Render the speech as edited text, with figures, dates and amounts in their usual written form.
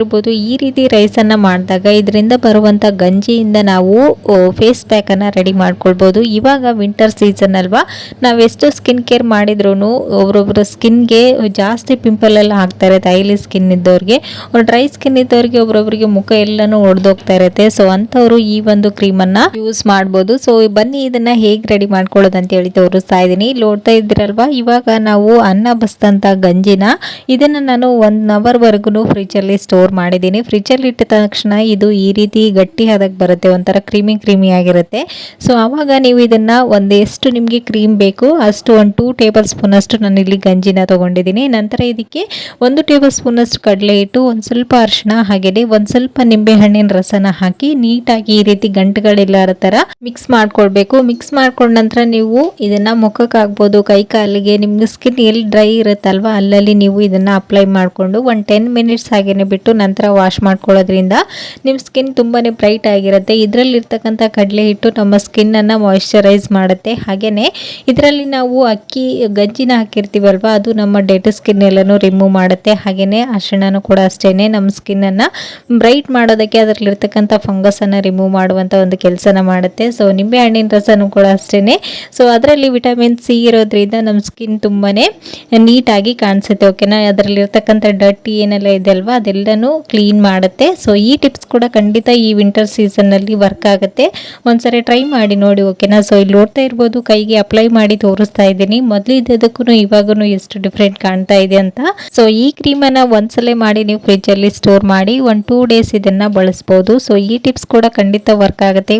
ಇರ್ಬೋದು. ಈ ರೀತಿ ರೈಸನ್ನು ಮಾಡಿದಾಗ ಇದರಿಂದ ಬರುವಂಥ ಗಂಜಿಯಿಂದ ನಾವು ಫೇಸ್ ಪ್ಯಾಕನ್ನು ರೆಡಿ ಮಾಡ್ಕೊಳ್ಬೋದು. ಇವಾಗ ವಿಂಟರ್ ಸೀಸನ್ ಅಲ್ವಾ, ನಾವೆಷ್ಟು ಸ್ಕಿನ್ ಕೇರ್ ಮಾಡಿದ್ರೂ ಒಬ್ರೊಬ್ಬರ ಸ್ಕಿನ್ಗೆ ಜಾಸ್ತಿ ಪಿಂಪಲ್ ಎಲ್ಲ ಆಗ್ತಾ ಇರುತ್ತೆ. ಆಯಿಲಿ ಸ್ಕಿನ್ ಇದ್ದವ್ರಿಗೆ, ಡ್ರೈ ಸ್ಕಿನ್ ಇದ್ದವ್ರಿಗೆ ಒಬ್ರೊಬ್ರಿಗೆ ಮುಖ ಎಲ್ಲನೂ ಒಡೆದೋಗ್ತಾ ಇರುತ್ತೆ. ಸೊ ಅಂಥವ್ರು ಈ ಒಂದು ಕ್ರೀಮನ್ನು ಯೂಸ್ ಮಾಡ್ಬೋದು. ಸೊ ಬನ್ನಿ ಇದನ್ನು ಹೇಗೆ ರೆಡಿ ಮಾಡ್ಕೊಳ್ಳೋದು ಅಂತ ಹೇಳಿ ತೋರಿಸ್ತಾ ಇದ್ದೀನಿ. ನೋಡ್ತಾ ಇದ್ದೀರಲ್ವಾ, ಇವಾಗ ನಾವು ಅನ್ನ ಬಸಿದಂಥ ಗಂಜಿನ ಇದನ್ನು ನಾನು 1 ಅವರ್ವರೆಗೂ ಫ್ರಿಜ್ಜಲ್ಲಿ ಸ್ಟೋರ್ ಮಾಡಿದ್ದೀನಿ. ಫ್ರಿಜ್ಜಲ್ಲಿ ಇಟ್ಟ ತಕ್ಷಣ ಇದು ಈ ರೀತಿ ಗಟ್ಟಿ ಹದಕ್ಕೆ ಬರುತ್ತೆ, ಒಂಥರ ಕ್ರೀಮಿ ಆಗಿರುತ್ತೆ. ಸೊ ಆವಾಗ ನೀವು ಇದನ್ನು ಎಷ್ಟು ನಿಮಗೆ ಕ್ರೀಮ್ ಬೇಕು ಅಷ್ಟು 2 ಟೇಬಲ್ ಸ್ಪೂನ್ ಅಷ್ಟು ನಾನು ಇಲ್ಲಿ ಗಂಜಿನ ತೊಗೊಂಡಿದ್ದೀನಿ. ನಂತರ ಇದಕ್ಕೆ 1 ಟೇಬಲ್ ಸ್ಪೂನ್ ಅಷ್ಟು ಕಡಲೆ ಹಿಟ್ಟು, ಒಂದು ಸ್ವಲ್ಪ ಅರಿಶಿನ, ಹಾಗೆಯೇ ಒಂದು ಸ್ವಲ್ಪ ನಿಂಬೆ ಹಣ್ಣಿನ ರಸನ ಹಾಕಿ ನೀಟಾಗಿ ಈ ರೀತಿ ಗಂಟುಗಳಿಲ್ಲದ ಥರ ಮಿಕ್ಸ್ ಮಾಡ್ಕೊಳ್ಬೇಕು. ಮಿಕ್ಸ್ ಮಾಡ್ಕೊಂಡ ನಂತರ ನೀವು ಇದನ್ನು ಮುಖಕ್ಕೆ ಹಾಕ್ಬೋದು, ಕೈ ಕಾಲಿಗೆ, ನಿಮ್ಮ ಸ್ಕಿನ್ ಎಲ್ಲಿ ಡ್ರೈ ಇರುತ್ತಲ್ವ ಅಲ್ಲಲ್ಲಿ ನೀವು ಇದನ್ನು ಅಪ್ಲೈ ಮಾಡಿಕೊಂಡು 10 ಮಿನಿಟ್ಸ್ ಹಾಗೇನೆ ಬಿಟ್ಟು ನಂತರ ವಾಶ್ ಮಾಡ್ಕೊಳ್ಳೋದ್ರಿಂದ ನಿಮ್ಮ ಸ್ಕಿನ್ ತುಂಬಾ ಬ್ರೈಟ್ ಆಗಿರುತ್ತೆ. ಇದರಲ್ಲಿರ್ತಕ್ಕಂಥ ಕಡಲೆ ಹಿಟ್ಟು ನಮ್ಮ ಸ್ಕಿನ್ನನ್ನು ಮಾಯಿಶ್ಚರೈಸ್ ಮಾಡುತ್ತೆ. ಹಾಗೆಯೇ ಇದರಲ್ಲಿ ನಾವು ಅಕ್ಕಿ ಗಂಜಿನ ಹಾಕಿರ್ತೀವಲ್ವ, ಅದು ನಮ್ಮ ಡೆಡ್ ಸ್ಕಿನ್ ಎಲ್ಲನೂ ರಿಮೂವ್ ಮಾಡುತ್ತೆ. ಹಾಗೆಯೇ ಅರಿಶಿಣನೂ ಕೂಡ ಅಷ್ಟೇ ನಮ್ಮ ಸ್ಕಿನ್ನನ್ನು ಬ್ರೈಟ್ ಮಾಡೋದಕ್ಕೆ, ಅದರಲ್ಲಿರ್ತಕ್ಕಂಥ ಫಂಗಸನ್ನು ರಿಮೂವ್ ಮಾಡುವಂಥ ಒಂದು ಕೆಲಸನ ಮಾಡುತ್ತೆ. ಸೊ ನಿಂಬೆ ಹಣ್ಣಿನ ರಸನೂ ಕೂಡ ಅಷ್ಟೇ. ಸೊ ಅದರಲ್ಲಿ ವಿಟಮಿನ್ ಸಿ ಇರೋದ್ರಿಂದ ನಮ್ಮ ಸ್ಕಿನ್ ತುಂಬಾ ನೀಟಾಗಿ ಕಾಣಿಸುತ್ತೆ. ಓಕೆನಾ, ಅದರಲ್ಲಿರ್ತಕ್ಕಂಥ ಡರ್ಟಿ ಏನೆಲ್ಲ ಇದೆ ಅಲ್ವಾ ಅದೆಲ್ಲನೂ ಕ್ಲೀನ್ ಮಾಡುತ್ತೆ. ಸೊ ಈ ಟಿಪ್ಸ್ ಕೂಡ ಖಂಡಿತ ಈ ವಿಂಟರ್ ಸೀಸನ್ನಲ್ಲಿ ವರ್ಕ್ ಆಗುತ್ತೆ. ಒಂದ್ಸರಿ ಟ್ರೈ ಮಾಡಿ ನೋಡಿ. ಓಕೆನಾ, ಸೊ ಇಲ್ಲಿ ನೋಡ್ತಾ ಇರ್ಬೋದು, ಕೈಗೆ ಅಪ್ಲೈ ಮಾಡಿ ತೋರಿಸ್ತಾ ಇದ್ದೀನಿ. ಮೊದಲಿದ್ದಕ್ಕೂ ಇವಾಗೂ ಎಷ್ಟು ಡಿಫ್ರೆಂಟ್ ಕಾಣ್ತಾ ಇದೆ ಅಂತ. ಸೊ ಈ ಕ್ರೀಮನ್ನು ಒಂದ್ಸಲ ಮಾಡಿ ನೀವು ಫ್ರಿಜ್ಜಲ್ಲಿ ಸ್ಟೋರ್ ಮಾಡಿ 1-2 ಡೇಸ್ ಇದನ್ನು ಬಳಸ್ಬೋದು. ಸೊ ಈ ಟಿಪ್ಸ್ ಕೂಡ ಖಂಡಿತ ವರ್ಕ್ ಆಗುತ್ತೆ.